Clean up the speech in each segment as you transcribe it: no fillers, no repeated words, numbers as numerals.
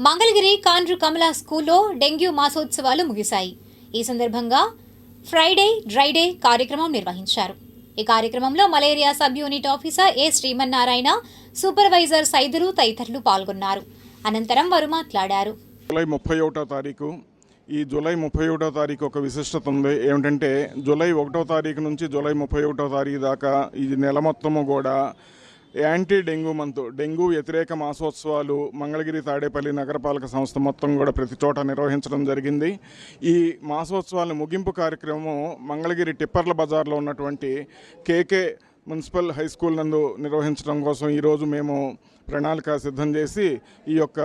మంగళగిరి కాండ్రు కమలా స్కూల్లో డెంగ్యూ మాసోత్సవాలు ముగిశాయి. ఈ సందర్భంగా ఫ్రైడే డ్రై డే కార్యక్రమం నిర్వహించారు. ఈ కార్యక్రమంలో మలేరియా సబ్ యూనిట్ ఆఫీసర్ ఏ శ్రీమన్నారాయణ, సూపర్వైజర్ సైదులు తదితరులు పాల్గొన్నారు. అనంతరం వారు మాట్లాడారు. జూలై 31వ తారీఖు జూలై 31వ తారీఖు ఒక విశిష్టత ఉంది. ఏమిటంటే జూలై 1వ తారీఖు నుంచి జూలై 31వ తారీఖు దాకా ఈ నెల మొత్తము కూడా యాంటీ డెంగ్యూ మంత్, డెంగ్యూ వ్యతిరేక మాసోత్సవాలు మంగళగిరి తాడేపల్లి నగరపాలక సంస్థ మొత్తం కూడా ప్రతి చోట నిర్వహించడం జరిగింది. ఈ మాసోత్సవాల ముగింపు కార్యక్రమం మంగళగిరి టిప్పర్ల బజార్లో ఉన్నటువంటి కేకే మున్సిపల్ హై స్కూల్ నందు నిర్వహించడం కోసం ఈరోజు మేము ప్రణాళిక సిద్ధం చేసి ఈ యొక్క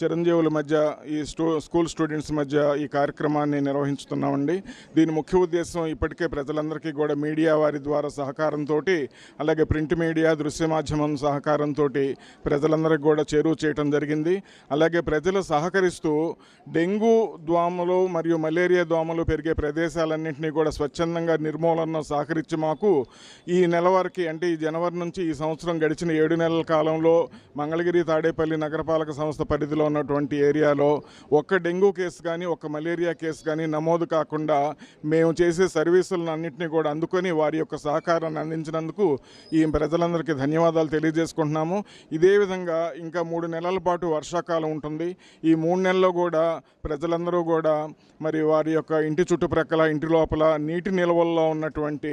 చిరంజీవుల మధ్య ఈ స్కూల్ స్టూడెంట్స్ మధ్య ఈ కార్యక్రమాన్ని నిర్వహించుతున్నామండి. దీని ముఖ్య ఉద్దేశం ఇప్పటికే ప్రజలందరికీ కూడా మీడియా వారి ద్వారా సహకారంతో, అలాగే ప్రింట్ మీడియా, దృశ్య మాధ్యమం సహకారంతో ప్రజలందరికీ కూడా చేరువ చేయడం జరిగింది. అలాగే ప్రజలు సహకరిస్తూ డెంగ్యూ దోమలు మరియు మలేరియా దోమలు పెరిగే ప్రదేశాలన్నింటినీ కూడా స్వచ్ఛందంగా నిర్మూలన సహకరించి మాకు ఈ నెల వరకు, అంటే ఈ జనవరి నుంచి ఈ సంవత్సరం గడిచిన 7 నెలల కాలంలో మంగళగిరి తాడేపల్లి నగరపాలక సంస్థ పరిధిలో ఉన్నటువంటి ఏరియాలో ఒక్క డెంగ్యూ కేసు కానీ ఒక్క మలేరియా కేసు కానీ నమోదు కాకుండా మేము చేసే సర్వీసులను అన్నింటినీ కూడా అందుకొని వారి యొక్క సహకారాన్ని అందించినందుకు ఈ ప్రజలందరికీ ధన్యవాదాలు తెలియజేసుకుంటున్నాము. ఇదే విధంగా ఇంకా 3 నెలల పాటు వర్షాకాలం ఉంటుంది. ఈ 3 నెలల్లో కూడా ప్రజలందరూ కూడా మరి వారి యొక్క ఇంటి చుట్టుప్రక్కల, ఇంటి లోపల నీటి నిల్వల్లో ఉన్నటువంటి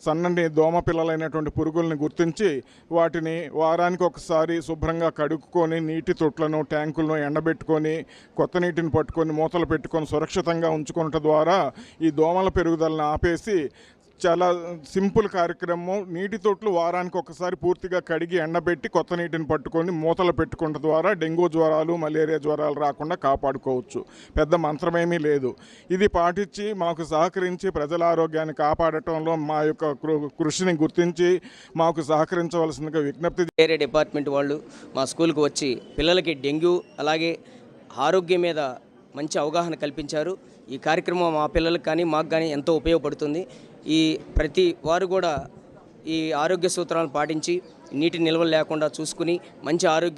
సన్నని దోమ పిల్లలైనటువంటి పురుగుల్ని గుర్తించి వాటిని వారానికి ఒకసారి శుభ్రంగా కడుక్కొని నీటి తొట్లను, ట్యాంకులను ఎండబెట్టుకొని కొత్త నీటిని పట్టుకొని మూతలు పెట్టుకొని సురక్షితంగా ఉంచుకోవటం ద్వారా ఈ దోమల పెరుగుదలను ఆపేసి చాలా సింపుల్ కార్యక్రమం. నీటి తొట్లు వారానికి ఒకసారి పూర్తిగా కడిగి ఎండబెట్టి కొత్త నీటిని పట్టుకొని మూతలు పెట్టుకోవడం ద్వారా డెంగ్యూ జ్వరాలు, మలేరియా జ్వరాలు రాకుండా కాపాడుకోవచ్చు. పెద్ద మంత్రమేమీ లేదు. ఇది పాటించి మాకు సహకరించి ప్రజల ఆరోగ్యాన్ని కాపాడటంలో మా యొక్క కృషిని గుర్తించి మాకు సహకరించవలసిందిగా విజ్ఞప్తి. వేరే డిపార్ట్మెంట్ వాళ్ళు మా స్కూల్కి వచ్చి పిల్లలకి డెంగ్యూ అలాగే ఆరోగ్యం మీద మంచి అవగాహన కల్పించారు. ఈ కార్యక్రమం మా పిల్లలకు కానీ మాకు కానీ ఎంతో ఉపయోగపడుతుంది. ఈ ప్రతి వారు కూడా ఈ ఆరోగ్య సూత్రాలను పాటించి నీటి నిల్వలు లేకుండా చూసుకుని మంచి ఆరోగ్య